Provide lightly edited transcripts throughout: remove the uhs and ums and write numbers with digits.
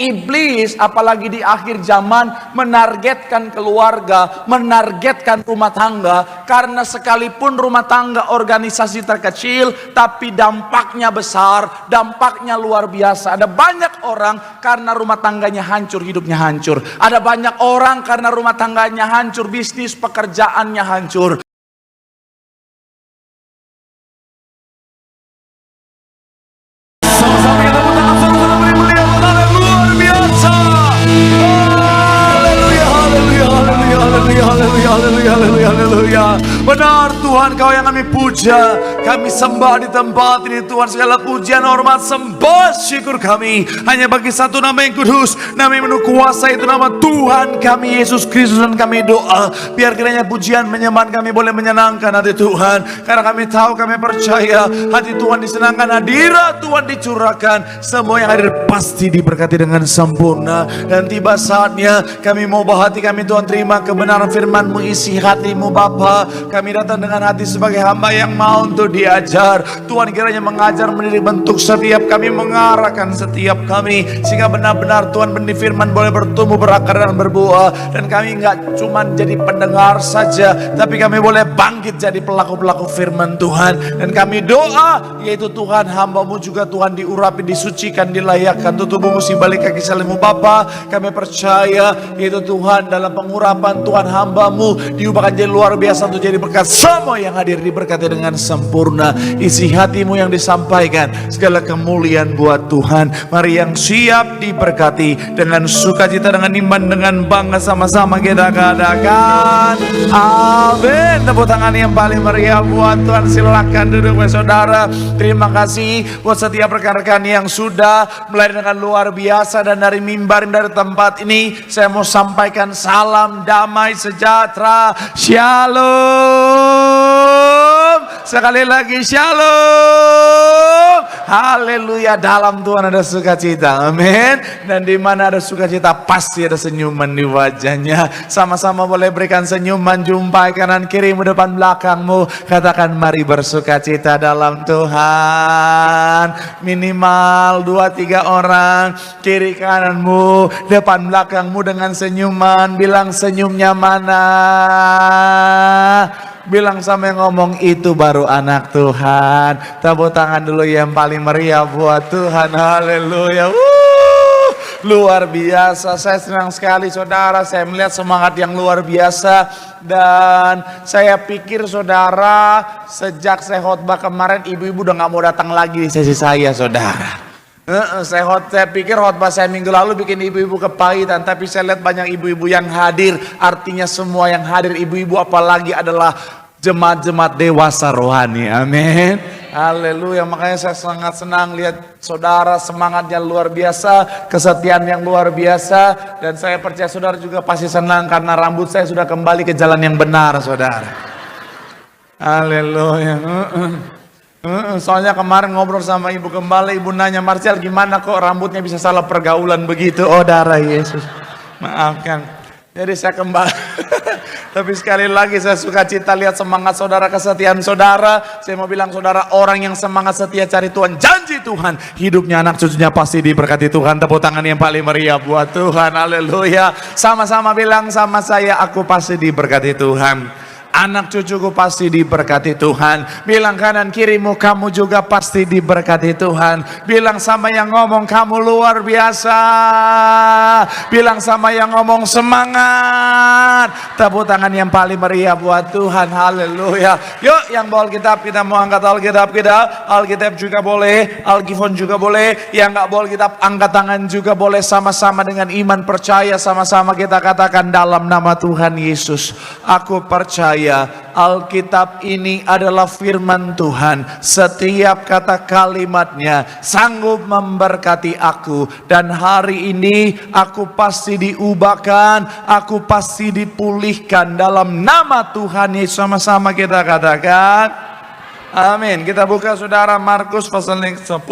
iblis apalagi di akhir zaman menargetkan keluarga, menargetkan rumah tangga. Karena sekalipun rumah tangga organisasi terkecil, tapi dampaknya besar, dampaknya luar biasa. Ada banyak orang karena rumah tangganya hancur, hidupnya hancur. Ada banyak orang karena rumah tangganya hancur, bisnis pekerjaannya hancur. Sama-sama kita tepuk tangan, sama-sama beri beliau Tuhan yang luar biasa. Haleluya, haleluya, haleluya, haleluya, haleluya, haleluya, haleluya, haleluya. Benar Tuhan, Kau yang kami puja, kami sembah di tempat ini Tuhan. Segala pujian, hormat, sembah, syukur kami hanya bagi satu nama yang kudus, nama yang penuh kuasa, itu nama Tuhan kami Yesus Kristus. Dan kami doa biar kiranya pujian menyembahan kami boleh menyenangkan hati Tuhan, karena kami tahu, kami percaya hati Tuhan disenangkan, hadirat Tuhan dicurahkan, semua yang hadir pasti diberkati dengan sempurna. Dan tiba saatnya kami mau hati kami Tuhan terima kebenaran firman-Mu, isi hati-Mu Bapa. Kami datang dengan hati sebagai hamba yang mau untuk diajar. Tuhan kiranya mengajar, mendidik, bentuk setiap kami, mengarahkan setiap kami, sehingga benar-benar Tuhan benih firman boleh bertumbuh, berakar dan berbuah. Dan kami nggak cuma jadi pendengar saja, tapi kami boleh bangkit jadi pelaku-pelaku firman Tuhan. Dan kami doa, yaitu Tuhan hamba-Mu juga Tuhan diurapi, disucikan, dilayakkan, tutup musim balik kaki salimu Bapa. Kami percaya, yaitu Tuhan dalam pengurapan Tuhan hamba-Mu diubahkan jadi luar biasa untuk jadi berkat. Semua yang hadir diberkati dengan sempurna. Isi hati-Mu yang disampaikan, segala kemuliaan buat Tuhan. Mari yang siap diberkati dengan sukacita, dengan iman, dengan bangga, sama-sama kita katakan amin. Tepuk tangan yang paling meriah buat Tuhan. Silakan duduk saudara. Terima kasih buat setiap rekan-rekan yang sudah mulai dengan luar biasa. Dan dari mimbar, dari tempat ini saya mau sampaikan salam damai sejahtera, shalom. Sekali lagi shalom. Haleluya. Dalam Tuhan ada sukacita, amin. Dan di mana ada sukacita pasti ada senyuman di wajahnya. Sama-sama boleh berikan senyuman, jumpai kanan kirimu, depan belakangmu. Katakan mari bersukacita dalam Tuhan. Minimal 2-3 orang, kiri kananmu, depan belakangmu, dengan senyuman. Bilang senyumnya mana? Bilang sama yang ngomong, itu baru anak Tuhan. Tepuk tangan dulu yang paling meriah buat Tuhan. Haleluya. Luar biasa. Saya senang sekali saudara, saya melihat semangat yang luar biasa. Dan saya pikir saudara, sejak saya khotbah kemarin, ibu-ibu udah gak mau datang lagi di sesi saya saudara. Saya pikir khotbah saya minggu lalu bikin ibu-ibu kepahitan, tapi saya lihat banyak ibu-ibu yang hadir. Artinya semua yang hadir ibu-ibu, apalagi adalah jemaat-jemaat dewasa rohani. Amin. Haleluya. Makanya saya sangat senang lihat saudara, semangatnya luar biasa, kesetiaan yang luar biasa. Dan saya percaya saudara juga pasti senang karena rambut saya sudah kembali ke jalan yang benar saudara. Haleluya. Soalnya kemarin ngobrol sama ibu gembala, ibu nanya, Marcel gimana kok rambutnya bisa salah pergaulan begitu? Oh darah Yesus, maafkan. Jadi saya kembali. Tapi sekali lagi saya suka cita lihat semangat saudara, kesetiaan saudara. Saya mau bilang saudara, orang yang semangat setia cari Tuhan, janji Tuhan, hidupnya anak cucunya pasti diberkati Tuhan. Tepuk tangan yang paling meriah buat Tuhan. Haleluya. Sama-sama bilang sama saya, aku pasti diberkati Tuhan. Anak cucuku pasti diberkati Tuhan. Bilang kanan kirimu, kamu juga pasti diberkati Tuhan. Bilang sama yang ngomong, kamu luar biasa. Bilang sama yang ngomong, semangat. Tepuk tangan yang paling meriah buat Tuhan. Haleluya. Yuk yang bawa Alkitab, kita mau angkat Alkitab kita. Alkitab juga boleh, Alkifon juga boleh. Yang gak bawa Alkitab, angkat tangan juga boleh. Sama-sama dengan iman percaya, sama-sama kita katakan dalam nama Tuhan Yesus, aku percaya Alkitab ini adalah firman Tuhan. Setiap kata kalimatnya sanggup memberkati aku. Dan hari ini aku pasti diubahkan, aku pasti dipulihkan dalam nama Tuhan Yesus. Sama-sama kita katakan amin. Kita buka saudara Markus pasal yang 10.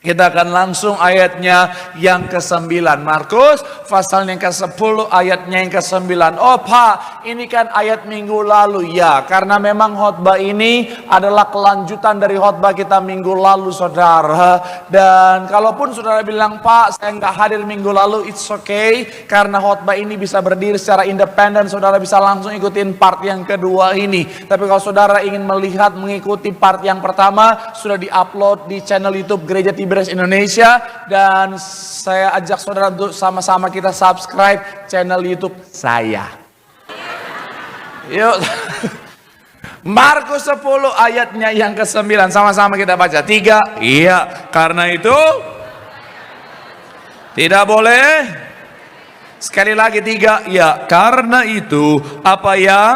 Kita akan langsung ayatnya yang ke-9. Markus pasal yang ke-10 ayatnya yang ke-9. Oh Pak, ini kan ayat minggu lalu. Ya, karena memang khotbah ini adalah kelanjutan dari khotbah kita minggu lalu saudara. Dan kalaupun saudara bilang, Pak saya nggak hadir minggu lalu, it's okay. Karena khotbah ini bisa berdiri secara independen, saudara bisa langsung ikutin part yang kedua ini. Tapi kalau saudara ingin melihat, mengikuti part yang pertama, sudah di-upload di channel YouTube Gereja Tiberias Indonesia, dan saya ajak saudara untuk sama-sama kita subscribe channel YouTube saya. Yuk. Markus 10 ayatnya yang ke-9, sama-sama kita baca. 3. Iya, karena itu tidak boleh. Sekali lagi 3. Iya, karena itu apa yang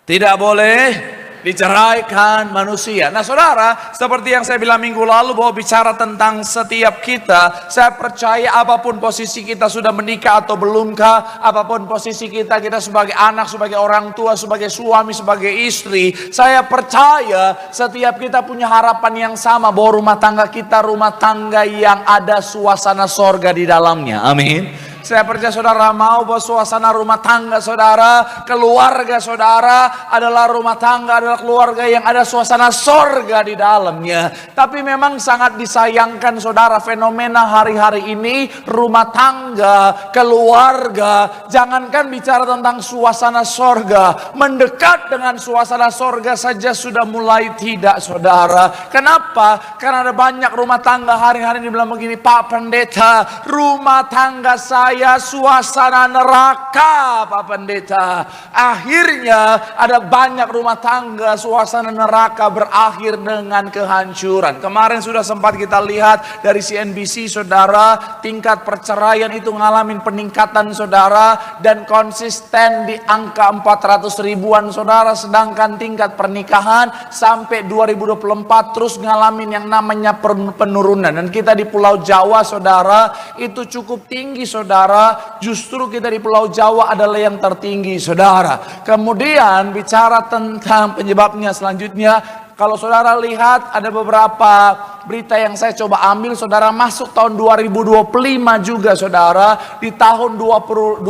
tidak boleh diceraikan manusia. Nah saudara, seperti yang saya bilang minggu lalu bahwa bicara tentang setiap kita, saya percaya apapun posisi kita, sudah menikah atau belumkah, apapun posisi kita, kita sebagai anak, sebagai orang tua, sebagai suami, sebagai istri, saya percaya setiap kita punya harapan yang sama bahwa rumah tangga kita rumah tangga yang ada suasana sorga di dalamnya. Amin. Saya percaya saudara mau bahwa suasana rumah tangga saudara, keluarga saudara adalah rumah tangga, adalah keluarga yang ada suasana sorga di dalamnya. Tapi memang sangat disayangkan saudara, fenomena hari-hari ini rumah tangga, keluarga, jangankan bicara tentang suasana sorga, mendekat dengan suasana sorga saja sudah mulai tidak saudara. Kenapa? Karena ada banyak rumah tangga hari-hari ini bilang begini, Pak Pendeta, rumah tangga saya suasana neraka Pak Pendeta. Akhirnya ada banyak rumah tangga suasana neraka berakhir dengan kehancuran. Kemarin sudah sempat kita lihat dari CNBC saudara, tingkat perceraian itu ngalamin peningkatan saudara, dan konsisten di angka 400 ribuan saudara. Sedangkan tingkat pernikahan sampai 2024 terus ngalamin yang namanya penurunan. Dan kita di Pulau Jawa saudara itu cukup tinggi saudara. Justru kita di Pulau Jawa adalah yang tertinggi saudara. Kemudian bicara tentang penyebabnya selanjutnya, kalau saudara lihat ada beberapa berita yang saya coba ambil saudara, masuk tahun 2025 juga saudara. Di tahun 2025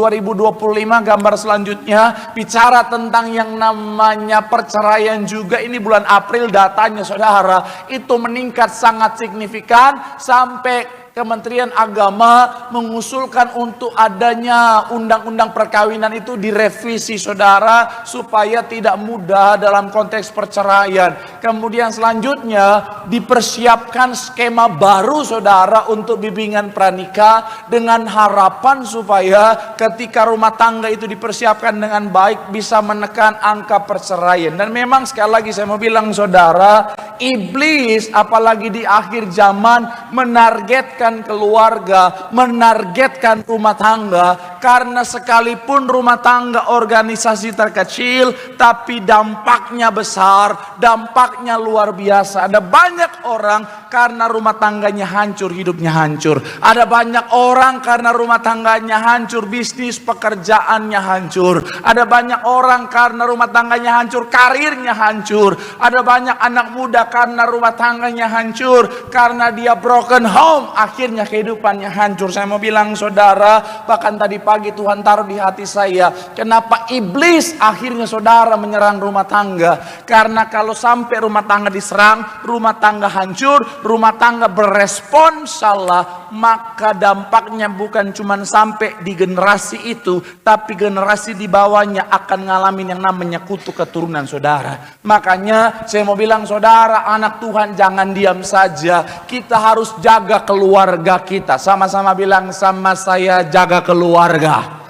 gambar selanjutnya bicara tentang yang namanya perceraian juga. Ini bulan April datanya saudara itu meningkat sangat signifikan sampai Kementerian Agama mengusulkan untuk adanya undang-undang perkawinan itu direvisi saudara, supaya tidak mudah dalam konteks perceraian. Kemudian selanjutnya dipersiapkan skema baru saudara untuk bimbingan pranikah, dengan harapan supaya ketika rumah tangga itu dipersiapkan dengan baik bisa menekan angka perceraian. Dan memang sekali lagi saya mau bilang saudara, iblis apalagi di akhir zaman menargetkan keluarga, menargetkan rumah tangga, karena sekalipun rumah tangga organisasi terkecil tapi dampaknya besar, dampaknya luar biasa. Ada banyak orang karena rumah tangganya hancur, hidupnya hancur. Ada banyak orang karena rumah tangganya hancur, bisnis pekerjaannya hancur. Ada banyak orang karena rumah tangganya hancur, karirnya hancur. Ada banyak anak muda karena rumah tangganya hancur, karena dia broken home, akhirnya kehidupannya hancur. Saya mau bilang saudara, bahkan tadi pagi Tuhan taruh di hati saya, kenapa iblis akhirnya saudara menyerang rumah tangga. Karena kalau sampai rumah tangga diserang, rumah tangga hancur, rumah tangga berespon salah, maka dampaknya bukan cuma sampai di generasi itu, tapi generasi di bawahnya akan ngalamin yang namanya kutuk keturunan saudara. Makanya saya mau bilang saudara, anak Tuhan jangan diam saja. Kita harus jaga keluarga kita. Sama-sama bilang sama saya, jaga keluarga.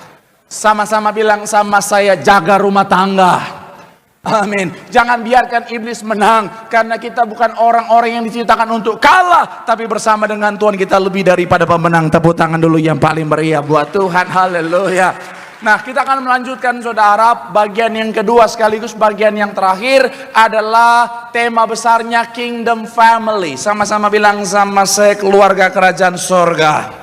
Sama-sama bilang sama saya, jaga rumah tangga. Amin. Jangan biarkan iblis menang, karena kita bukan orang-orang yang diciptakan untuk kalah, tapi bersama dengan Tuhan kita lebih daripada pemenang. Tepuk tangan dulu yang paling meriah buat Tuhan. Haleluya. Nah, kita akan melanjutkan saudara, bagian yang kedua sekaligus bagian yang terakhir adalah tema besarnya Kingdom Family. Sama-sama bilang sama saya, keluarga kerajaan sorga.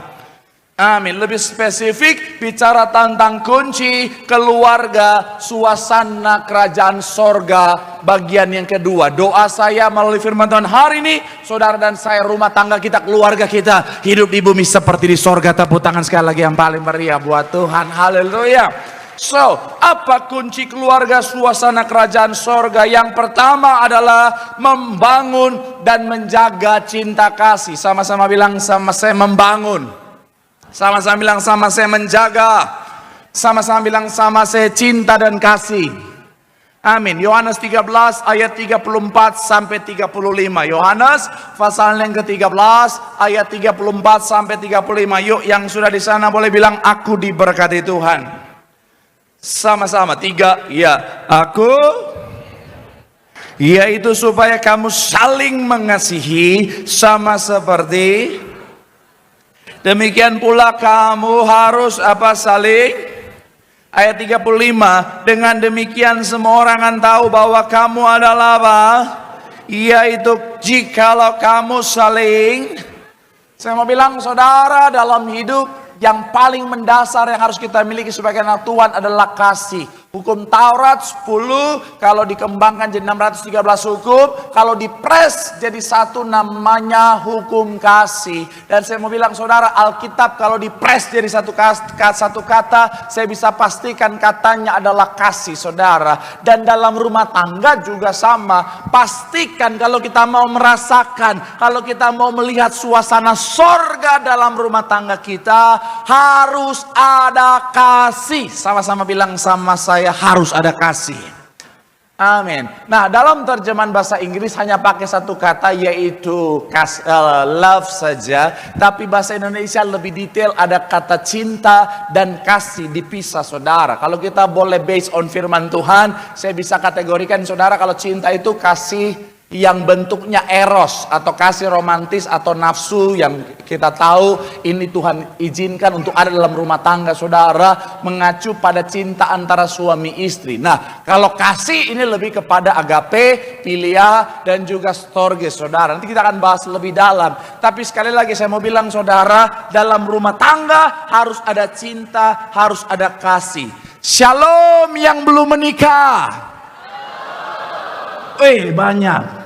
Amin. Lebih spesifik bicara tentang kunci keluarga, suasana kerajaan sorga. Bagian yang kedua, doa saya melalui firman Tuhan hari ini, saudara dan saya, rumah tangga kita, keluarga kita hidup di bumi seperti di sorga. Tepuk tangan sekali lagi yang paling meriah buat Tuhan. Haleluya. So, apa kunci keluarga, suasana kerajaan sorga? Yang pertama adalah membangun dan menjaga cinta kasih. Sama-sama bilang sama saya, membangun. Sama-sama bilang sama saya, menjaga. Sama-sama bilang sama saya, cinta dan kasih. Amin. Yohanes 13 ayat 34 sampai 35. Yohanes pasal yang ke-13 ayat 34 sampai 35. Yuk yang sudah di sana boleh bilang, aku diberkati Tuhan. Sama-sama, 3. Ya, aku, yaitu supaya kamu saling mengasihi sama seperti, demikian pula kamu harus apa, saling. Ayat 35, dengan demikian semua orang akan tahu bahwa kamu adalah apa? Yaitu jikalau kamu saling. Saya mau bilang saudara, dalam hidup yang paling mendasar yang harus kita miliki sebagai anak Tuhan adalah kasih. Hukum Taurat 10, kalau dikembangkan jadi 613 hukum, kalau dipres jadi satu namanya hukum kasih. Dan saya mau bilang saudara, Alkitab kalau dipres jadi satu kata, saya bisa pastikan katanya adalah kasih, saudara. Dan dalam rumah tangga juga sama. Pastikan kalau kita mau merasakan, kalau kita mau melihat suasana sorga dalam rumah tangga kita, harus ada kasih. Sama-sama bilang sama saya, harus ada kasih. Amin. Nah, dalam terjemahan bahasa Inggris hanya pakai satu kata, yaitu love saja. Tapi bahasa Indonesia lebih detail, ada kata cinta dan kasih dipisah, saudara. Kalau kita boleh based on firman Tuhan, saya bisa kategorikan saudara, kalau cinta itu kasih yang bentuknya eros atau kasih romantis atau nafsu, yang kita tahu ini Tuhan izinkan untuk ada dalam rumah tangga saudara, mengacu pada cinta antara suami istri. Nah, kalau kasih ini lebih kepada agape, philia, dan juga storge, saudara. Nanti kita akan bahas lebih dalam. Tapi sekali lagi saya mau bilang saudara, dalam rumah tangga harus ada cinta, harus ada kasih. Shalom yang belum menikah. Banyak.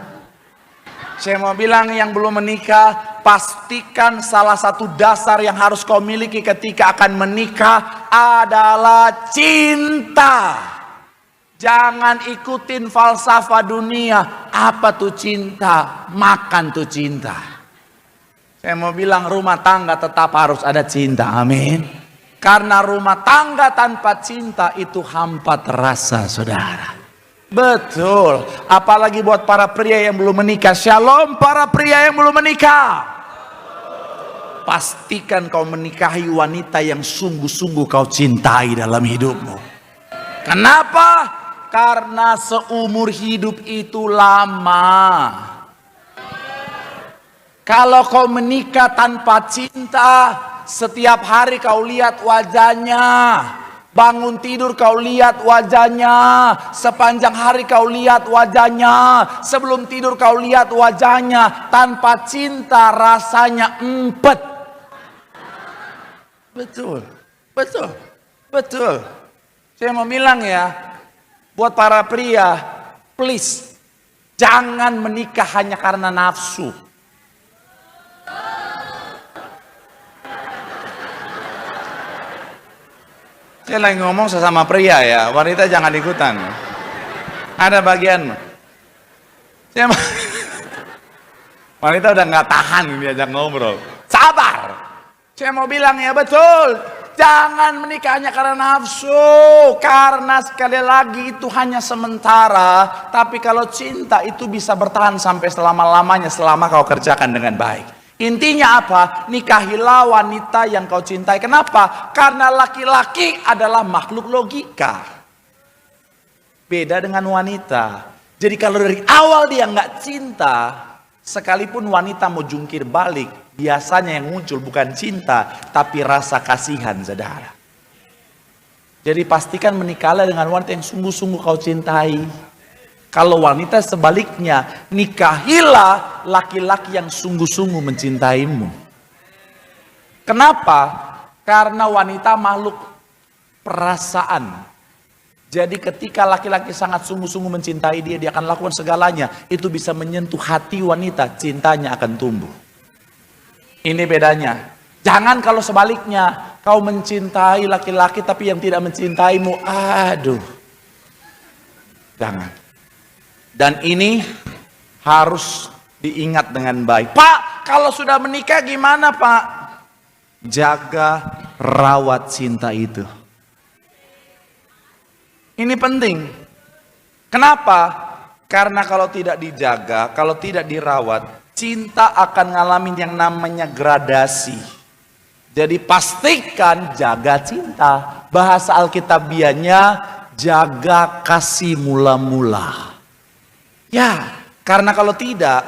Saya mau bilang yang belum menikah, pastikan salah satu dasar yang harus kau miliki ketika akan menikah adalah cinta. Jangan ikutin falsafah dunia. Apa tuh cinta? Makan tuh cinta. Saya mau bilang rumah tangga tetap harus ada cinta. Amin. Karena rumah tangga tanpa cinta itu hampa terasa, saudara. Betul, apalagi buat para pria yang belum menikah. Shalom para pria yang belum menikah. Pastikan kau menikahi wanita yang sungguh-sungguh kau cintai dalam hidupmu. Kenapa? Karena seumur hidup itu lama. Kalau kau menikah tanpa cinta, setiap hari kau lihat wajahnya. Bangun tidur kau lihat wajahnya, sepanjang hari kau lihat wajahnya, sebelum tidur kau lihat wajahnya. Tanpa cinta rasanya empet. Betul, betul, betul. Saya mau bilang ya, buat para pria, please, jangan menikah hanya karena nafsu. Saya lagi ngomong sesama pria ya, wanita jangan ikutan. Ada bagian. Wanita udah nggak tahan diajak ngobrol. Sabar. Saya mau bilang ya betul. Jangan menikah hanya karena nafsu. Karena sekali lagi itu hanya sementara. Tapi kalau cinta itu bisa bertahan sampai selama-lamanya selama kau kerjakan dengan baik. Intinya apa? Nikahilah wanita yang kau cintai. Kenapa? Karena laki-laki adalah makhluk logika. Beda dengan wanita. Jadi kalau dari awal dia nggak cinta, sekalipun wanita mau jungkir balik, biasanya yang muncul bukan cinta, tapi rasa kasihan, saudara. Jadi pastikan menikahlah dengan wanita yang sungguh-sungguh kau cintai. Kalau wanita sebaliknya, nikahilah laki-laki yang sungguh-sungguh mencintaimu. Kenapa? Karena wanita makhluk perasaan. Jadi ketika laki-laki sangat sungguh-sungguh mencintai dia, dia akan lakukan segalanya. Itu bisa menyentuh hati wanita, cintanya akan tumbuh. Ini bedanya. Jangan kalau sebaliknya, kau mencintai laki-laki tapi yang tidak mencintaimu, aduh. Jangan. Dan ini harus diingat dengan baik. Pak, kalau sudah menikah gimana Pak? Jaga, rawat cinta itu. Ini penting. Kenapa? Karena kalau tidak dijaga, kalau tidak dirawat, cinta akan ngalamin yang namanya gradasi. Jadi pastikan jaga cinta. Bahasa Alkitabiahnya, jaga kasih mula-mula. Ya, karena kalau tidak,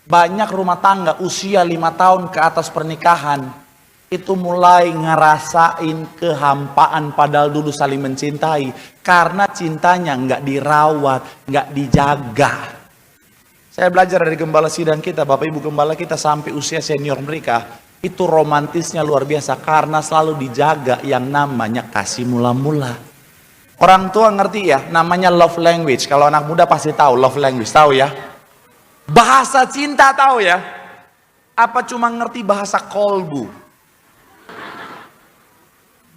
banyak rumah tangga usia 5 tahun ke atas pernikahan itu mulai ngerasain kehampaan padahal dulu saling mencintai. Karena cintanya nggak dirawat, nggak dijaga. Saya belajar dari gembala sidang kita, Bapak Ibu gembala kita sampai usia senior mereka. Itu romantisnya luar biasa karena selalu dijaga yang namanya kasih mula-mula. Orang tua ngerti ya, namanya love language. Kalau anak muda pasti tahu love language, tahu ya. Bahasa cinta tahu ya. Apa cuma ngerti bahasa kolbu?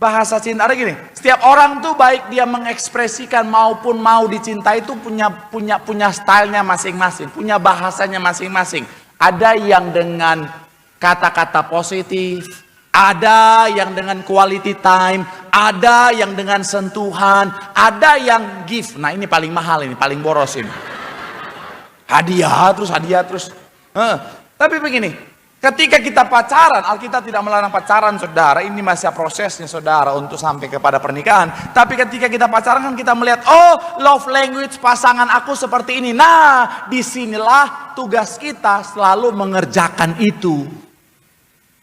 Bahasa cinta ada gini, setiap orang tuh baik dia mengekspresikan maupun mau dicintai itu punya stylenya masing-masing, punya bahasanya masing-masing. Ada yang dengan kata-kata positif, ada yang dengan quality time, ada yang dengan sentuhan, ada yang gift. Nah ini paling mahal, ini paling boros ini. Hadiah terus. Tapi begini, ketika kita pacaran, Alkitab tidak melarang pacaran saudara, ini masih prosesnya saudara untuk sampai kepada pernikahan. Tapi ketika kita pacaran kan kita melihat, oh love language pasangan aku seperti ini. Nah disinilah tugas kita selalu mengerjakan itu.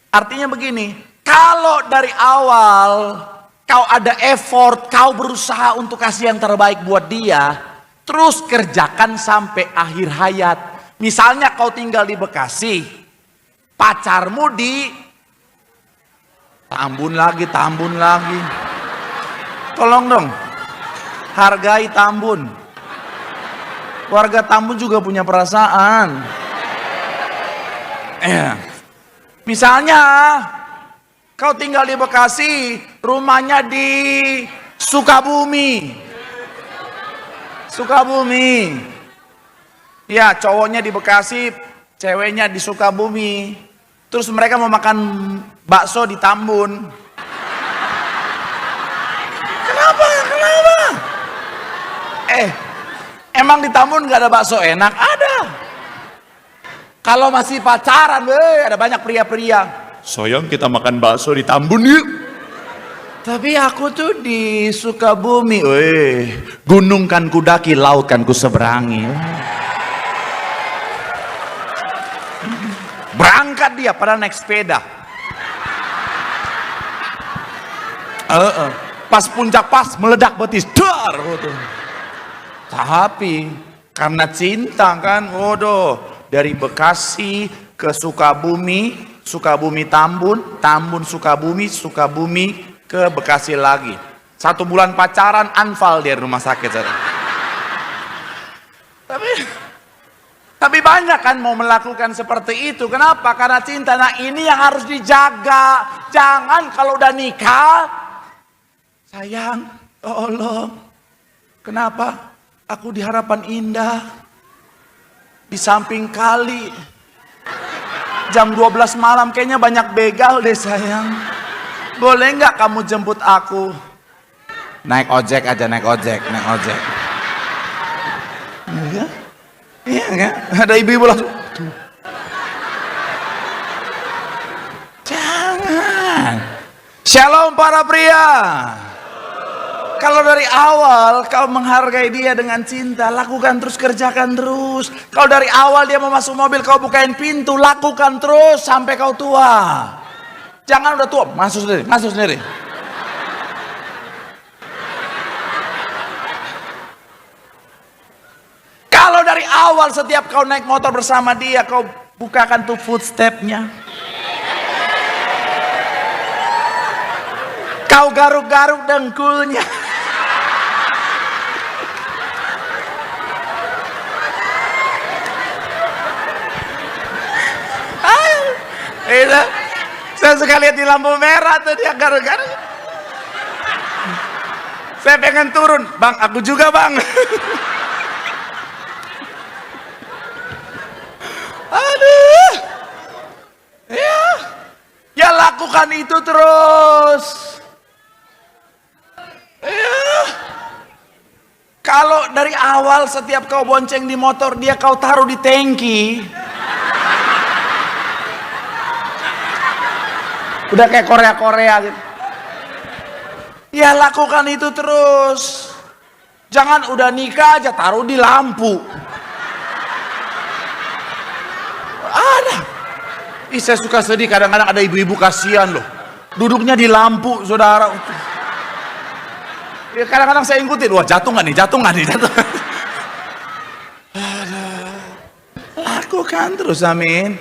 Artinya begini, kalau dari awal kau ada effort, kau berusaha untuk kasih yang terbaik buat dia, terus kerjakan sampai akhir hayat. Misalnya kau tinggal di Bekasi, pacarmu di Tambun lagi. Tolong dong, hargai Tambun. Warga Tambun juga punya perasaan. Misalnya kau tinggal di Bekasi, rumahnya di Sukabumi. Ya, cowoknya di Bekasi, ceweknya di Sukabumi. Terus mereka mau makan bakso di Tambun. Kenapa? Emang di Tambun gak ada bakso enak? Ada. Kalau masih pacaran, ada banyak pria-pria. Sayang kita makan bakso di Tambun yuk. Tapi aku tuh di Sukabumi. Gunung kan kudaki, laut kan kuseberangi. Berangkat dia pada naik sepeda. Pas puncak meledak betis. Dar. Tapi karena cinta kan, dari Bekasi ke Sukabumi, Tambun Sukabumi ke Bekasi lagi. 1 bulan pacaran, anfal dia di rumah sakit. Tapi banyak kan mau melakukan seperti itu. Kenapa? Karena cinta. Nah ini yang harus dijaga. Jangan kalau udah nikah, sayang, tolong. Kenapa? Aku di Harapan Indah, di samping kali. Jam 12 malam kayaknya banyak begal deh sayang. Boleh nggak kamu jemput aku? Naik ojek aja, naik ojek. Iya kan? Ada ibu-ibu langsung. Jangan. Shalom para pria. Kalau dari awal kau menghargai dia dengan cinta, lakukan terus, kerjakan terus. Kalau dari awal dia mau masuk mobil, kau bukain pintu, lakukan terus sampai kau tua. Jangan udah tua, masuk sendiri. Kalau dari awal setiap kau naik motor bersama dia, kau bukakan tuh footstep-nya. Kau garuk-garuk dengkulnya. Itu. Saya suka lihat di lampu merah tuh dia garuk-garuk. Saya pengen turun, bang, aku juga bang. Aduh, ya lakukan itu terus. Ya. Kalau dari awal setiap kau bonceng di motor dia kau taruh di tangki. Udah kayak Korea-Korea gitu. Ya lakukan itu terus. Jangan udah nikah aja taruh di lampu. Ada. Saya suka sedih kadang-kadang ada ibu-ibu kasihan loh. Duduknya di lampu, saudara. Ya kadang-kadang saya ikutin, wah jatuh nggak nih, jatuh nggak nih, jatuh. Lakukan terus, amin.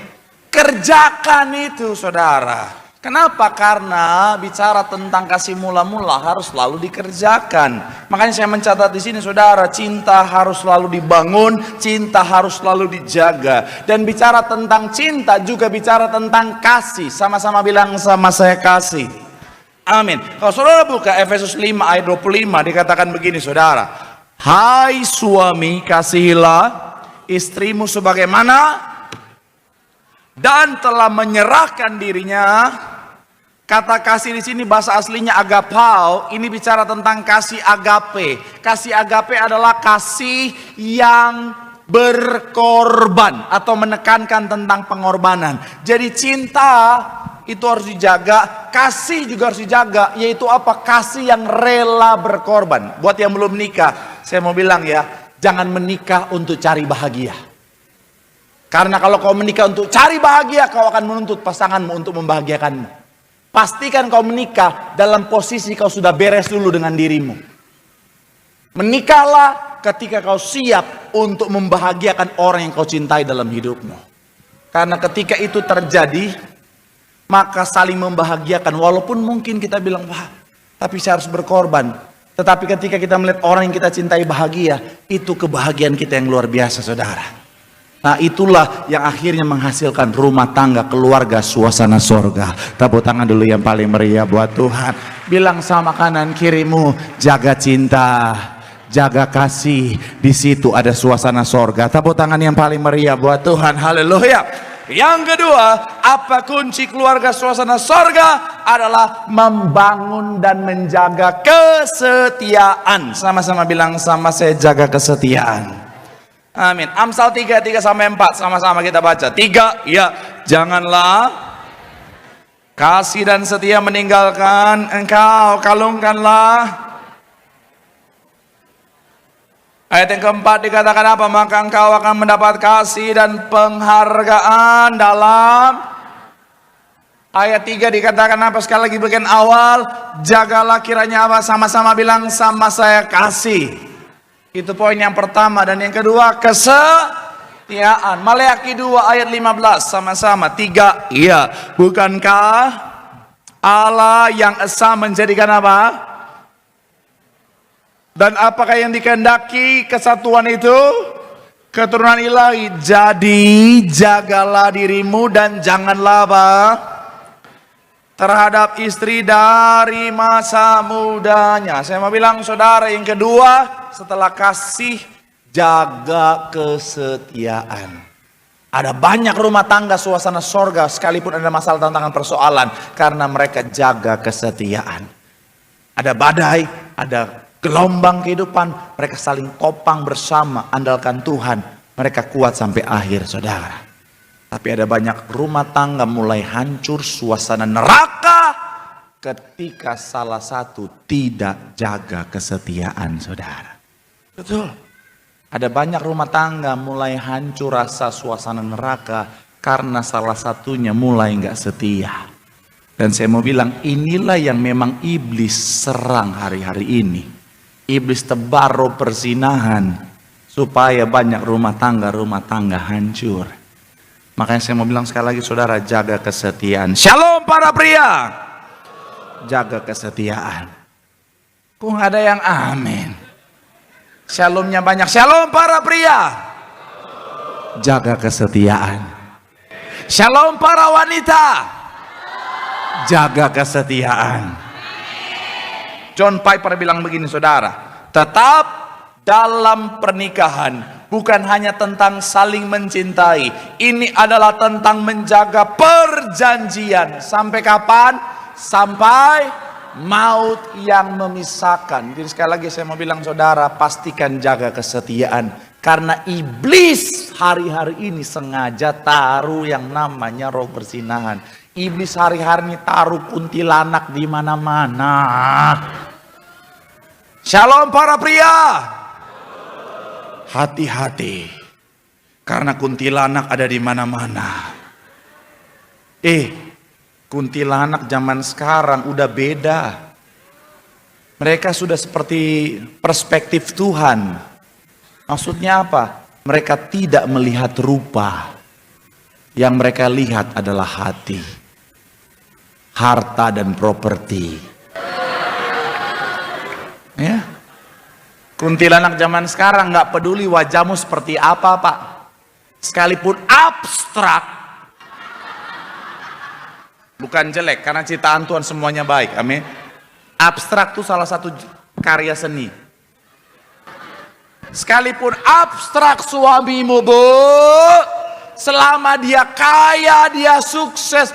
Kerjakan itu, saudara. Kenapa? Karena bicara tentang kasih mula-mula harus selalu dikerjakan. Makanya saya mencatat di sini, saudara, cinta harus selalu dibangun, cinta harus selalu dijaga. Dan bicara tentang cinta juga bicara tentang kasih. Sama-sama bilang sama saya kasih. Amin. Kalau saudara buka Efesus 5 ayat 25 dikatakan begini, saudara. Hai suami, kasihilah istrimu sebagaimana dan telah menyerahkan dirinya. Kata kasih di sini bahasa aslinya agapao. Ini bicara tentang kasih agape. Kasih agape adalah kasih yang berkorban atau menekankan tentang pengorbanan. Jadi cinta itu harus dijaga, kasih juga harus dijaga. Yaitu apa? Kasih yang rela berkorban. Buat yang belum nikah, saya mau bilang ya, jangan menikah untuk cari bahagia. Karena kalau kau menikah untuk cari bahagia, kau akan menuntut pasanganmu untuk membahagiakanmu. Pastikan kau menikah dalam posisi kau sudah beres dulu dengan dirimu. Menikahlah ketika kau siap untuk membahagiakan orang yang kau cintai dalam hidupmu. Karena ketika itu terjadi, maka saling membahagiakan. Walaupun mungkin kita bilang, wah, tapi saya harus berkorban. Tetapi ketika kita melihat orang yang kita cintai bahagia, itu kebahagiaan kita yang luar biasa, saudara. Nah, itulah yang akhirnya menghasilkan rumah tangga, keluarga, suasana sorga. Tepuk tangan dulu yang paling meriah buat Tuhan. Bilang sama kanan kirimu, jaga cinta, jaga kasih. Di situ ada suasana sorga. Tepuk tangan yang paling meriah buat Tuhan. Haleluya. Yang kedua, apa kunci keluarga suasana sorga? Adalah membangun dan menjaga kesetiaan. Sama-sama bilang sama saya, jaga kesetiaan. Amin. Amsal 3, 3-4. Sama-sama kita baca. 3, ya. Janganlah kasih dan setia meninggalkan engkau. Kalungkanlah. Ayat yang keempat dikatakan apa? Maka engkau akan mendapat kasih dan penghargaan dalam. Ayat 3 dikatakan apa? Sekali lagi bagian awal. Jagalah kiranya apa? Sama-sama bilang sama saya kasih. Itu poin yang pertama. Dan yang kedua, kesetiaan. Maleakhi 2 ayat 15. Sama-sama. 3. Iya. Bukankah Allah yang esa menjadikan apa? Dan apakah yang dikehendaki kesatuan itu? Keturunan ilahi. Jadi jagalah dirimu dan janganlah apa? Terhadap istri dari masa mudanya. Saya mau bilang saudara, yang kedua setelah kasih, jaga kesetiaan. Ada banyak rumah tangga suasana sorga sekalipun ada masalah, tantangan, persoalan, karena mereka jaga kesetiaan. Ada badai, ada gelombang kehidupan, mereka saling topang bersama, andalkan Tuhan, mereka kuat sampai akhir, saudara. Tapi ada banyak rumah tangga mulai hancur, suasana neraka ketika salah satu tidak jaga kesetiaan, saudara. Betul. Ada banyak rumah tangga mulai hancur, rasa suasana neraka karena salah satunya mulai nggak setia. Dan saya mau bilang, inilah yang memang iblis serang hari-hari ini. Iblis tebar roh perzinahan supaya banyak rumah tangga hancur. Makanya saya mau bilang sekali lagi, saudara, jaga kesetiaan. Shalom para pria. Jaga kesetiaan. Kok nggak ada yang amin? Shalomnya banyak. Shalom para pria. Jaga kesetiaan. Shalom para wanita. Jaga kesetiaan. John Piper bilang begini saudara, tetap dalam pernikahan bukan hanya tentang saling mencintai, ini adalah tentang menjaga perjanjian. Sampai kapan? Sampai maut yang memisahkan. Jadi sekali lagi saya mau bilang saudara, pastikan jaga kesetiaan. Karena iblis hari-hari ini sengaja taruh yang namanya roh persinahan. Iblis hari-hari ini taruh kuntilanak di mana-mana. Shalom para pria. Hati-hati. Karena kuntilanak ada di mana-mana. Kuntilanak zaman sekarang udah beda. Mereka sudah seperti perspektif Tuhan. Maksudnya apa? Mereka tidak melihat rupa. Yang mereka lihat adalah hati, harta dan properti. Ya. Kuntilanak zaman sekarang nggak peduli wajahmu seperti apa, Pak. Sekalipun abstrak. Bukan jelek, karena ciptaan Tuhan semuanya baik. Amin. Abstrak itu salah satu karya seni. Sekalipun abstrak suamimu, Bu, selama dia kaya, dia sukses,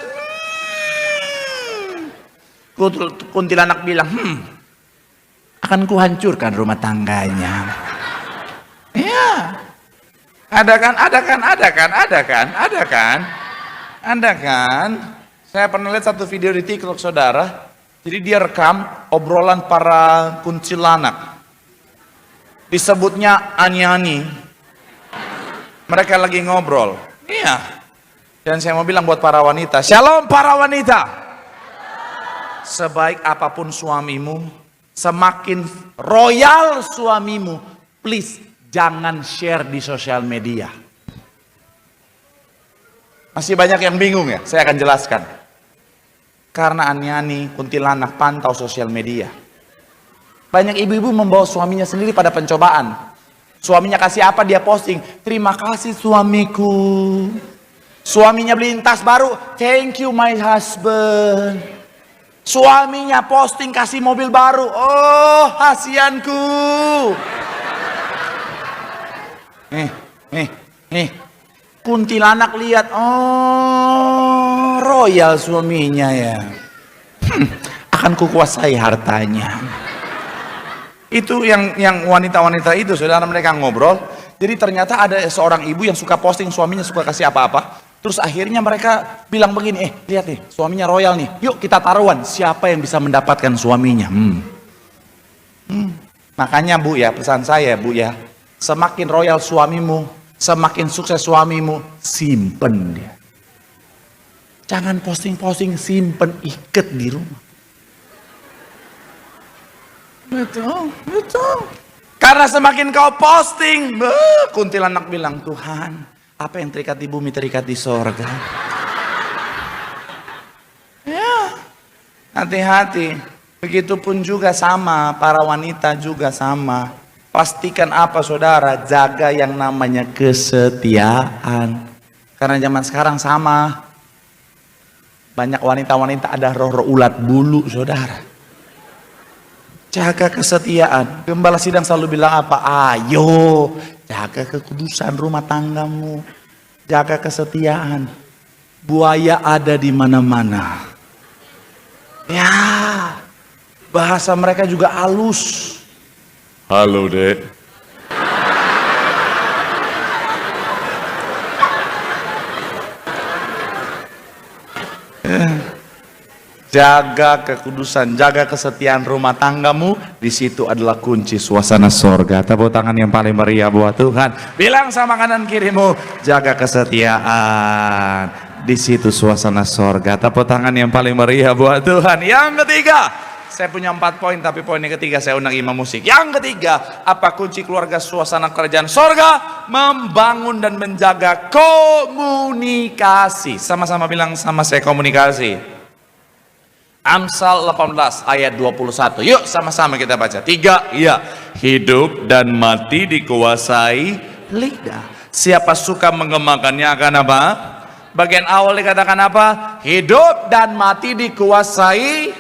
kuntilanak bilang, akan kuhancurkan rumah tangganya. Ya, ada kan. Saya pernah lihat satu video di TikTok saudara. Jadi dia rekam obrolan para kuntilanak. Disebutnya ani-ani. Mereka lagi ngobrol. Iya. Dan saya mau bilang buat para wanita, shalom para wanita. Sebaik apapun suamimu, semakin royal suamimu, please jangan share di sosial media. Masih banyak yang bingung ya, saya akan jelaskan. Karena ani-ani, kuntilanak pantau sosial media. Banyak ibu-ibu membawa suaminya sendiri pada pencobaan. Suaminya kasih apa dia posting, terima kasih suamiku. Suaminya beliin tas baru, thank you my husband. Suaminya posting kasih mobil baru, oh hasianku. Kuntilanak lihat, oh royal suaminya ya. Akan kukuasai hartanya. Itu yang wanita-wanita itu, saudara, mereka ngobrol. Jadi ternyata ada seorang ibu yang suka posting suaminya suka kasih apa-apa. Terus akhirnya mereka bilang begini, lihat nih suaminya royal nih, yuk kita taruhan siapa yang bisa mendapatkan suaminya. Makanya Bu ya, pesan saya Bu ya, semakin royal suamimu, semakin sukses suamimu, simpen dia. Jangan posting-posting, simpen, ikat di rumah. Betul. Karena semakin kau posting, kuntilanak bilang, Tuhan, apa yang terikat di bumi terikat di sorga. Ya, hati-hati. Begitupun juga sama, para wanita juga sama. Pastikan apa saudara, jaga yang namanya kesetiaan. Karena zaman sekarang sama. Banyak wanita-wanita ada roh-roh ulat bulu saudara. Jaga kesetiaan. Gembala sidang selalu bilang apa? Ayo, jaga kekudusan rumah tanggamu. Jaga kesetiaan. Buaya ada di mana-mana. Ya, bahasa mereka juga halus. Halo, Dek. Jaga kekudusan, jaga kesetiaan rumah tanggamu. Di situ adalah kunci suasana sorga. Tepuk tangan yang paling meriah buat Tuhan. Bilang sama kanan kirimu, jaga kesetiaan. Di situ suasana sorga. Tepuk tangan yang paling meriah buat Tuhan. Yang ketiga, saya punya 4 poin, tapi poin yang ketiga saya undang imam musik. Yang ketiga, apa kunci keluarga suasana kerajaan sorga? Membangun dan menjaga komunikasi. Sama-sama bilang sama saya, komunikasi. Amsal 18 ayat 21. Yuk sama-sama kita baca. 3, iya. Hidup dan mati dikuasai lidah. Siapa suka mengemakannya akan apa? Bagian awal dikatakan apa? Hidup dan mati dikuasai.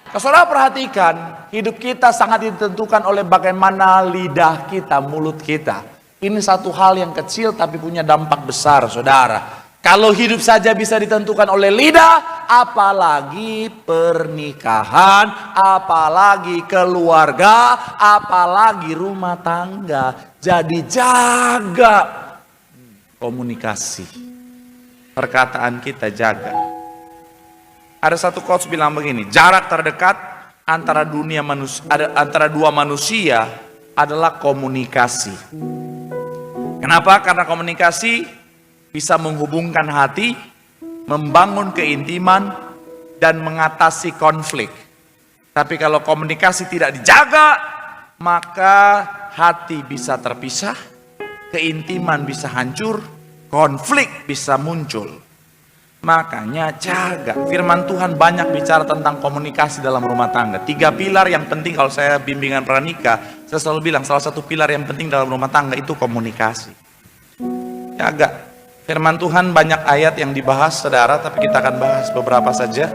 Kalau saudara perhatikan, hidup kita sangat ditentukan oleh bagaimana lidah kita, mulut kita. Ini satu hal yang kecil tapi punya dampak besar, saudara. Kalau hidup saja bisa ditentukan oleh lidah, apalagi pernikahan, apalagi keluarga, apalagi rumah tangga. Jadi jaga komunikasi. Perkataan kita jaga. Ada satu quotes bilang begini, jarak terdekat antara antara dua manusia adalah komunikasi. Kenapa? Karena komunikasi bisa menghubungkan hati, membangun keintiman, dan mengatasi konflik. Tapi kalau komunikasi tidak dijaga, maka hati bisa terpisah, keintiman bisa hancur, konflik bisa muncul. Makanya jaga. Firman Tuhan banyak bicara tentang komunikasi dalam rumah tangga. 3 pilar yang penting kalau saya bimbingan pranikah, saya selalu bilang salah satu pilar yang penting dalam rumah tangga itu komunikasi. Jaga. Firman Tuhan banyak ayat yang dibahas, saudara, tapi kita akan bahas beberapa saja.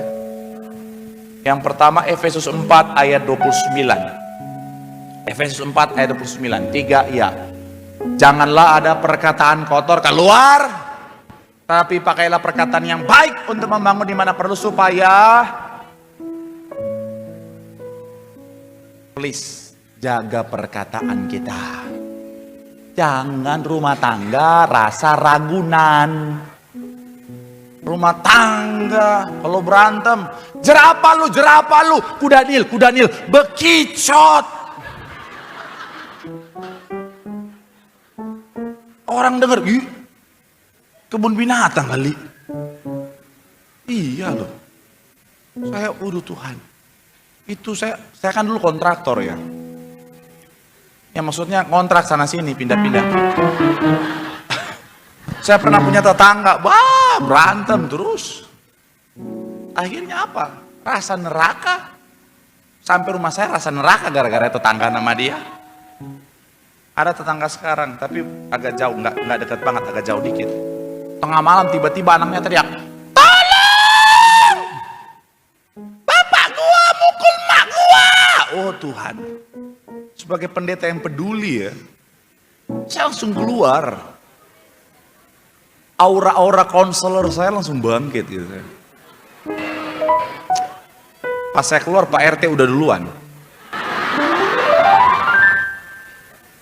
Yang pertama Efesus 4 ayat 29. Efesus 4 ayat 29. 3, ya. Janganlah ada perkataan kotor keluar, tapi pakailah perkataan yang baik untuk membangun di mana perlu supaya please jaga perkataan kita. Jangan rumah tangga rasa ragunan. Rumah tangga kalau berantem, jerapah lu, kuda nil, bekicot. Orang denger, kebun binatang kali. Iya loh. Saya Tuhan. Itu saya kan dulu kontraktor ya. Ya maksudnya kontrak sana sini pindah-pindah. Saya pernah punya tetangga, wah berantem terus. Akhirnya apa? Rasa neraka. Sampai rumah saya rasa neraka gara-gara tetangga nama dia. Ada tetangga sekarang, tapi agak jauh, nggak dekat banget, agak jauh dikit. Tengah malam tiba-tiba anaknya teriak, tolong! Bapak gua mukul mak gua! Oh Tuhan. Sebagai pendeta yang peduli ya, saya langsung keluar. Aura-aura konselor saya langsung bangkit gitu. Pas saya keluar Pak RT udah duluan.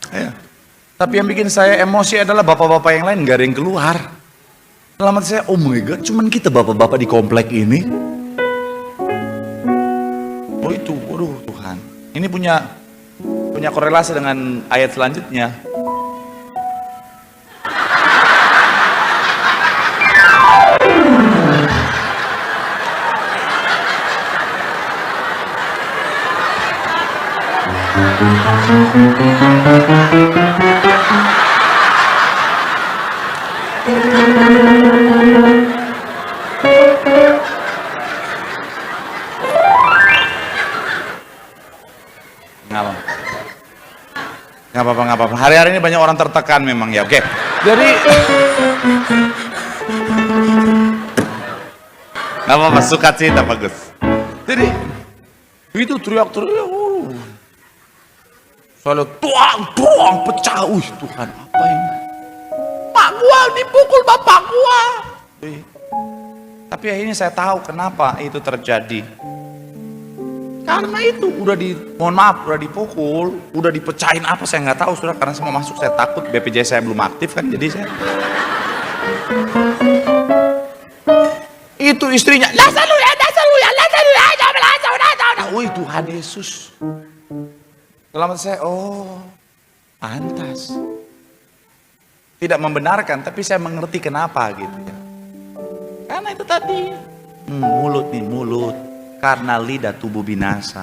Ya. Tapi yang bikin saya emosi adalah bapak-bapak yang lain gak ada yang keluar. Dalam hati saya, oh my God, cuman kita bapak-bapak di komplek ini. Oh itu, waduh Tuhan. Ini punya korelasi dengan ayat selanjutnya. Nggak apa-apa. Hari-hari ini banyak orang tertekan memang ya. Oke. Jadi nggak apa-apa, sukacita bagus. Jadi itu teriak-teriak. Soalnya tuang pecah. Tuhan apa ini? Pak gua dipukul bapak gua. Tapi akhirnya saya tahu kenapa itu terjadi. Karena itu udah dipukul, udah dipecahin apa saya nggak tahu sudah, karena saya mau masuk saya takut, BPJS saya belum aktif kan, jadi saya itu istrinya, dasar lu ya, wih Tuhan Yesus. Dalam hati saya, oh pantas. Tidak membenarkan, tapi saya mengerti kenapa gitu ya. Karena itu tadi mulut. Karena lidah tubuh binasa.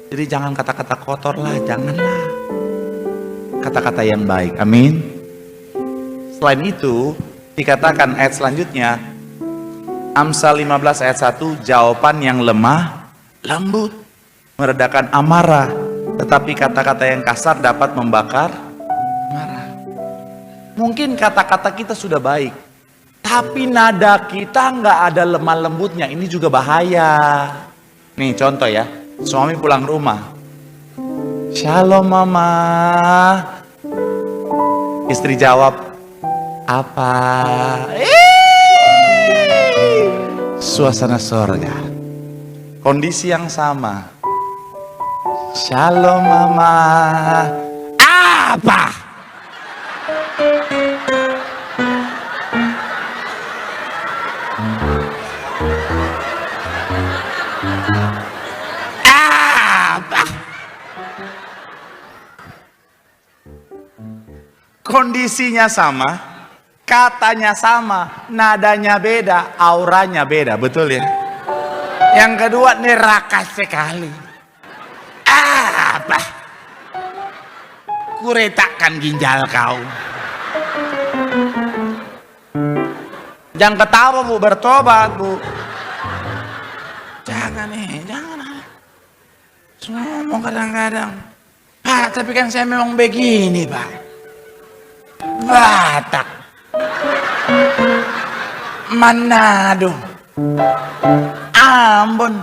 Jadi jangan kata-kata kotor lah, janganlah. Kata-kata yang baik, amin. Selain itu, dikatakan ayat selanjutnya, Amsal 15 ayat 1, jawaban yang lemah lembut meredakan amarah, tetapi kata-kata yang kasar dapat membakar marah. Mungkin kata-kata kita sudah baik, tapi nada kita nggak ada lemah lembutnya. Ini juga bahaya. Nih contoh ya, suami pulang rumah, "Shalom mama." Istri jawab, "Apa?" Suasana sorga. Kondisi yang sama. "Shalom mama." "Apa?" "Apa?" Kondisinya sama, katanya sama, nadanya beda, auranya beda, betul ya? Yang kedua neraka sekali. "Apa? Kuretakkan ginjal kau." Jangan ketawa bu, bertobat bu. Jangan jangan. Semua ngomong kadang-kadang, "Pak, tapi kan saya memang begini pak. Batak, Manado, Ambon,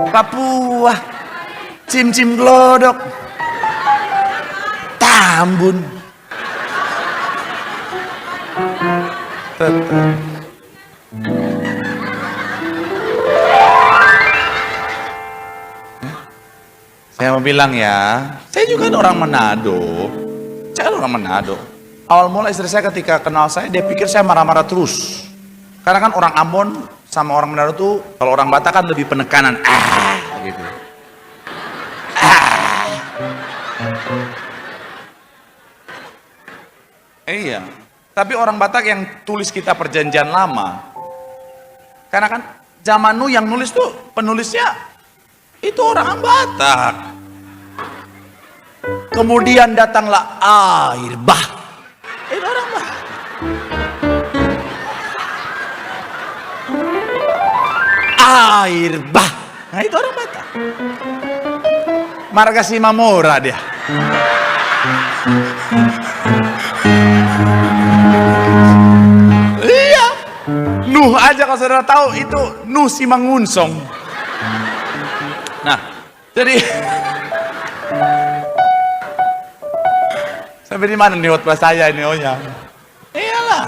Papua, Cim-cim glodok, Tambun." Saya mau bilang ya, saya juga orang Manado. Saya kan orang Manado. Awal mula istri saya ketika kenal saya, dia pikir saya marah-marah terus. Karena kan orang Ambon sama orang Manado tuh, kalau orang Batak kan lebih penekanan. Gitu. Iya. Tapi orang Batak yang tulis kita perjanjian lama. Karena kan zaman nu yang nulis tuh, penulisnya itu orang Batak. Kemudian datanglah air bah. Itu orang Batak. Air bah. Nah itu orang Batak. Marga Simamora dia. Iya. Nuh aja kalau saudara tahu itu Nuh Simangunsong. Nah, jadi sampai di mana nih khotbah saya ini ohnya? Iyalah.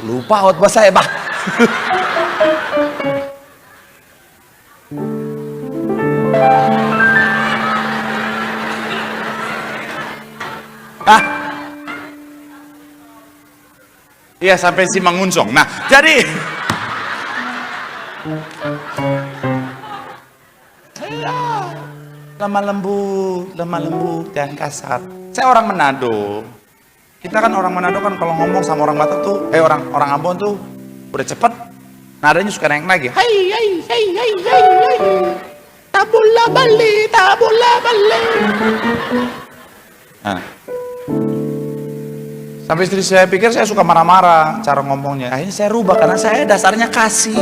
Lupa khotbah saya, Bah. Iya sampai Simangunsong. Nah, jadi lemah lembut dan kasar. Saya orang Manado. Kita kan orang Manado kan kalau ngomong sama orang Batak tuh, orang Ambon tuh udah cepet, nadanya suka naik lagi. Hai. Tabula bali. Nah. Sampai istri saya pikir saya suka marah-marah cara ngomongnya. Akhirnya saya rubah karena saya dasarnya kasih.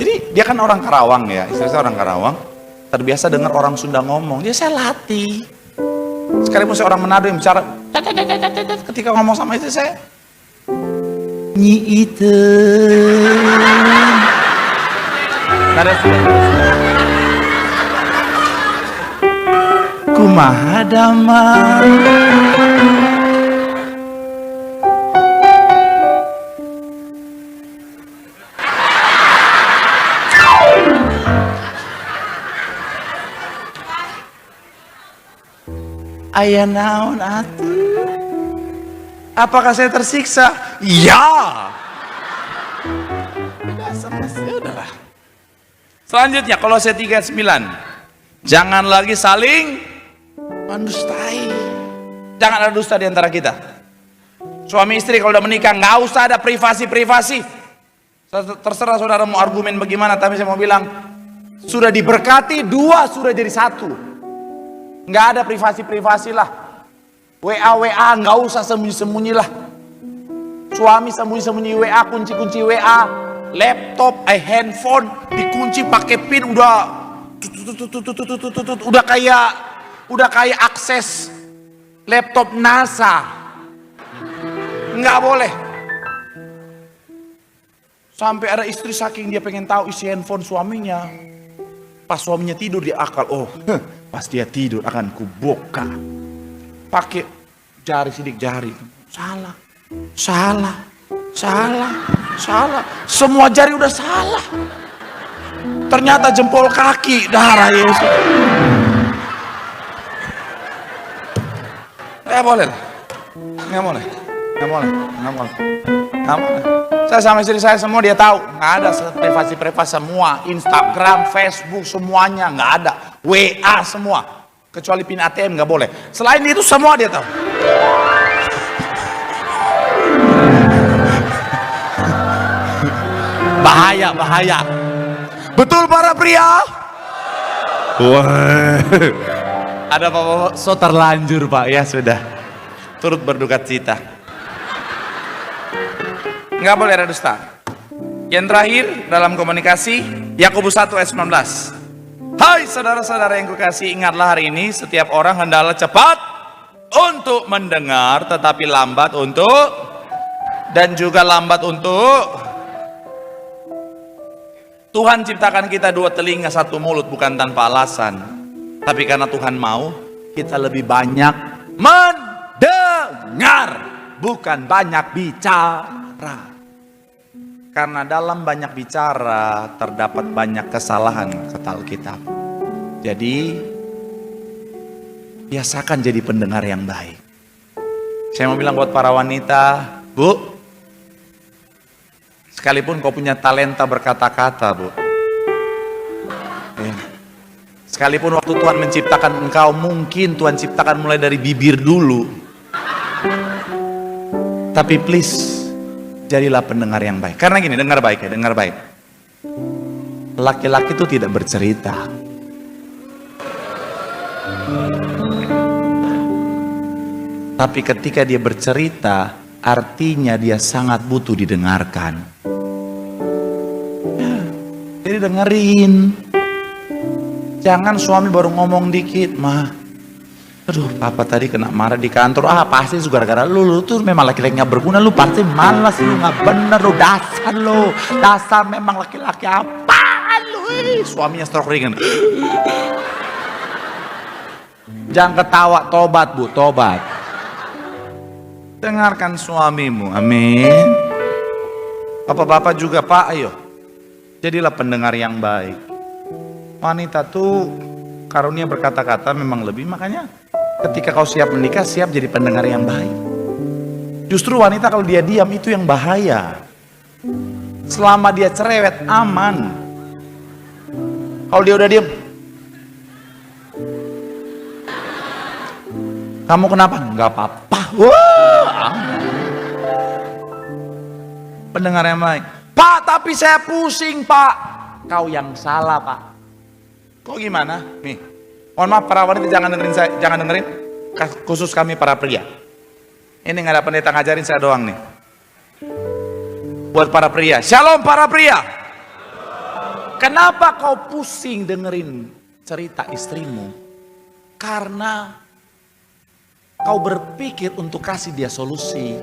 Jadi dia kan orang Karawang ya, istri saya orang Karawang. Terbiasa dengar orang Sunda ngomong, jadi saya latih. Sekalipun saya orang Manado yang bicara, ketika ngomong sama istri saya, Nyi itu. Kumaha damang. Aya naon atuh? Apakah saya tersiksa? Ya. Udahlah. Selanjutnya Kolose 3:9. Jangan lagi saling mendustai. Jangan ada dusta di antara kita. Suami istri kalau udah menikah nggak usah ada privasi. Terserah saudara mau argumen bagaimana, tapi saya mau bilang sudah diberkati, dua sudah jadi satu. Nggak ada privasi lah. WA nggak usah sembunyi lah. Suami sembunyi-sembunyi WA, kunci-kunci WA, laptop, handphone dikunci pakai pin, udah kayak akses laptop NASA. Nggak boleh. Sampai ada istri saking dia pengen tahu isi handphone suaminya. Pas suaminya tidur dia akal, pas dia tidur akan kubuka. Pakai jari, sidik jari. Salah. Semua jari udah salah. Ternyata jempol kaki, darah Yesus. Nggak boleh. Saya sama istri saya semua dia tahu, nggak ada privasi semua, Instagram, Facebook semuanya nggak ada, WA semua, kecuali pin ATM nggak boleh. Selain itu semua dia tahu. Bahaya. Betul para pria? Wah. Ada apa-apa? So terlanjur Pak, ya sudah. Turut berduka cita. Nggak boleh ada dusta. Yang terakhir dalam komunikasi, Yakobus 1 ayat 19. Hai saudara-saudara yang kukasihi, ingatlah hari ini setiap orang hendaklah cepat untuk mendengar, tetapi lambat untuk, dan juga lambat untuk. Tuhan ciptakan kita dua telinga satu mulut bukan tanpa alasan, tapi karena Tuhan mau kita lebih banyak mendengar, bukan banyak bicara. Karena dalam banyak bicara terdapat banyak kesalahan, kata Alkitab. Jadi biasakan jadi pendengar yang baik. Saya mau bilang buat para wanita, Bu, sekalipun kau punya talenta berkata-kata, Bu, sekalipun waktu Tuhan menciptakan engkau, mungkin Tuhan ciptakan mulai dari bibir dulu, tapi please jadilah pendengar yang baik. Karena gini, dengar baik. Laki-laki itu tidak bercerita. Tapi ketika dia bercerita, artinya dia sangat butuh didengarkan. Jadi dengerin. Jangan suami baru ngomong dikit, mah. Aduh, papa tadi kena marah di kantor. Pasti juga gara-gara lu tuh memang laki-laki gak berguna. Lu pasti malas, lu gak bener, lu dasar memang laki-laki apaan lu. Suaminya stroke ringan. Jangan ketawa, tobat Bu, tobat. Dengarkan suamimu, amin. Bapak-bapak juga Pak, ayo. Jadilah pendengar yang baik. Wanita tuh karunia berkata-kata memang lebih, makanya ketika kau siap menikah, siap jadi pendengar yang baik. Justru wanita kalau dia diam itu yang bahaya. Selama dia cerewet, aman. Kalau dia udah diam, kamu kenapa? Enggak apa-apa. Pendengar yang baik. Pak, tapi saya pusing Pak. Kau yang salah Pak. Kok gimana? Nih, mohon maaf para wanita, jangan dengerin, khusus kami para pria. Ini nggak ada pendeta ngajarin, saya doang nih. Buat para pria, shalom para pria. Kenapa kau pusing dengerin cerita istrimu? Karena kau berpikir untuk kasih dia solusi.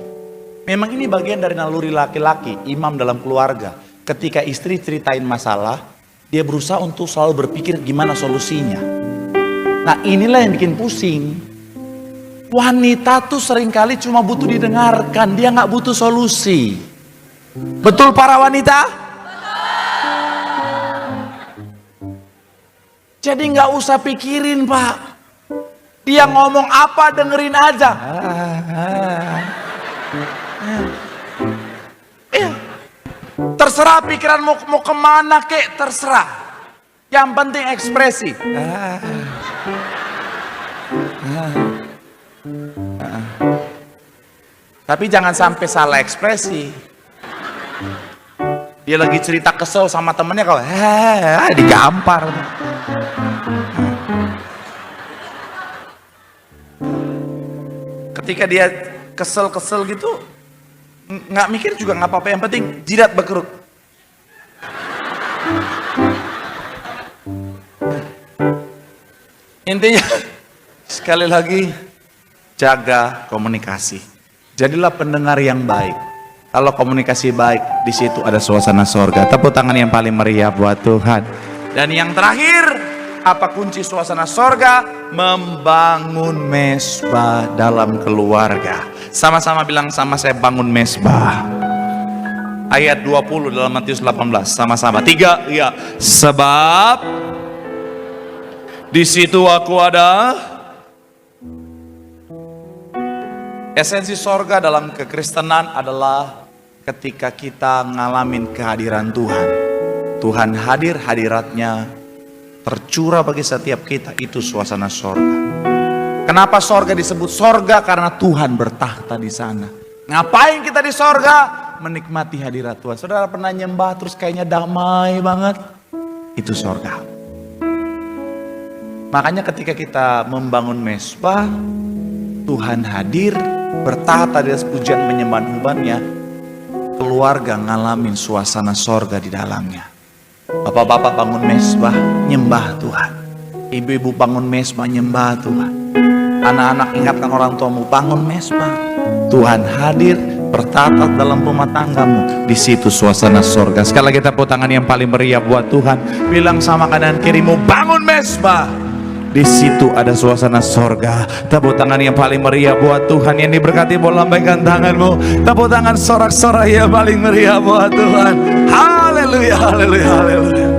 Memang ini bagian dari naluri laki-laki, imam dalam keluarga. Ketika istri ceritain masalah, dia berusaha untuk selalu berpikir gimana solusinya. Nah inilah yang bikin pusing. Wanita tuh seringkali cuma butuh didengarkan, dia nggak butuh solusi. Betul para wanita? Jadi nggak usah pikirin Pak. Dia ngomong apa dengerin aja. Terserah pikiran mau kemana kek, terserah. Yang penting ekspresi. Tapi jangan sampai salah ekspresi. Dia lagi cerita kesel sama temennya, kalau digampar. Ketika dia kesel gitu, nggak mikir juga nggak apa-apa, yang penting jidat berkerut. Intinya sekali lagi jaga komunikasi. Jadilah pendengar yang baik. Kalau komunikasi baik, di situ ada suasana sorga. Tepuk tangan yang paling meriah buat Tuhan. Dan yang terakhir, apa kunci suasana sorga? Membangun mesbah dalam keluarga. Sama-sama bilang sama saya, bangun mesbah. Ayat 20 dalam Matius 18. Sama-sama. 3, ya. Sebab di situ aku ada. Esensi sorga dalam kekristenan adalah ketika kita ngalamin kehadiran Tuhan. Tuhan hadir, hadiratnya tercurah bagi setiap kita, itu suasana sorga. Kenapa sorga disebut sorga? Karena Tuhan bertahta di sana. Ngapain kita di sorga? Menikmati hadirat Tuhan. Saudara pernah nyembah terus kayaknya damai banget? Itu sorga. Makanya ketika kita membangun mesbah, Tuhan hadir, bertahta di atas pujian penyembahan-Nya, keluarga ngalamin suasana sorga di dalamnya. Bapak-bapak bangun mesbah, nyembah Tuhan. Ibu-ibu bangun mesbah, nyembah Tuhan. Anak-anak ingatkan orang tuamu, bangun mesbah. Tuhan hadir, bertahta dalam rumah tanggamu. Di situ suasana sorga. Sekali lagi tepuk tangan yang paling meriah buat Tuhan. Bilang sama kanan kirimu, bangun mesbah. Di situ ada suasana sorga. Tepuk tangan yang paling meriah buat Tuhan. Yang diberkati boleh lambaikan tanganmu. Tepuk tangan sorak-sorai yang paling meriah buat Tuhan. Haleluya, haleluya, haleluya.